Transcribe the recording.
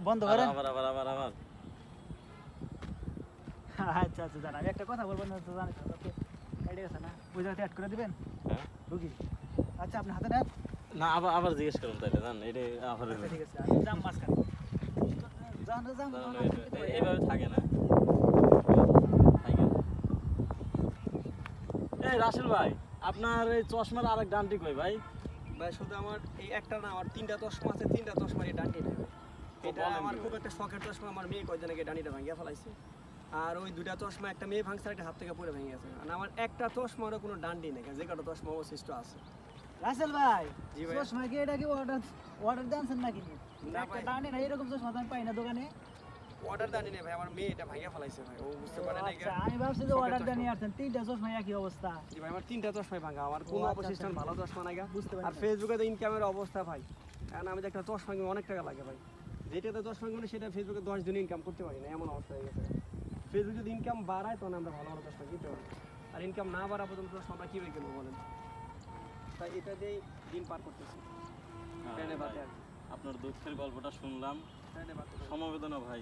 বন্ধ করেন। আবার আচ্ছা আচ্ছা জান, আমি একটা কথা বলবো না তো জানেন তো আইডি আছে না, ওই জায়গাতে অ্যাড করে দিবেন হ্যাঁ রুগী। আচ্ছা আপনি হাতে নেন। না আবার জিজ্ঞেস করুন তাইলে জান এটা আবার আচ্ছা ঠিক আছে, আমি যাম মাঝখানে। জান যাম এইভাবে থাকে না থাকে। এই রাসেল ভাই, আপনার এই চশমার আরেক ডানটি কই ভাই? ভাই শুধু আমার এই একটা না, আমার 3টা চশমা আছে, 3টা চশমার এই ডান্ডি নেই। এটা বলেন আমার কি খুব ভাই? একটা শখের চশমা, আমার মেয়ে কয়দিন আগে ডান্ডিটা ভাঙিয়ে ফেলাইছে। আর ওই 2টা চশমা, একটা মেয়ে ভাঙছে, একটা হাত থেকে পড়ে ভেঙে গেছে। আর আমার একটা চশমারও কোনো ডান্ডি নেই, যে কটা চশমা অবশিষ্ট আছে। রাসেল ভাই, জি ভাই। চশমা কি এটা কি অর্ডার দেনছেন নাকি? না একটা ভাই। দাঁড়ে না এরকম চশমা তো আমি পাই না দোকানে। অর্ডার ডান্ডি নেই ভাই, আমার মেয়ে এটা ভাঙিয়ে ফেলাইছে ভাই, ও বুঝতে পারে না। আচ্ছা আমি ভাবছি যে অর্ডার দিয়ে নিয়ে আসছেন, 3টা চশমা একই অবস্থা। জি ভাই, আমার 3টা চশমাই ভাঙা, আমার কোনো আচ্ছা, অবশিষ্ট আচ্ছা। ভালো চশমা নাই গা। বুঝতে আর পারছি। ফেসবুকে তো ইনকামের অবস্থা ভাই, কারণ আমি যে একটা চশমা কিনবো অনেক টাকা লাগে ভাই। যেটাতে চশমা কিনবো সেটা ফেসবুকে 10 দিন ইনকাম করতে পারি না, এমন অবস্থা হয়ে গেছে। ফেসবুক যদি ইনকাম বাড়ায় তখন আমরা ভালো ভালো চশমা কিনতে পারি, আর ইনকাম না বাড়া পর্যন্ত চশমা আমরা কীভাবে কিনবো বলেন? তাই এটা দিয়েই দিন পার করতেছি। ট্রেনে বাদে আর কি। আপনার দুঃখের গল্পটা শুনলাম, ট্রেনে বাদে সমবেদনা ভাই।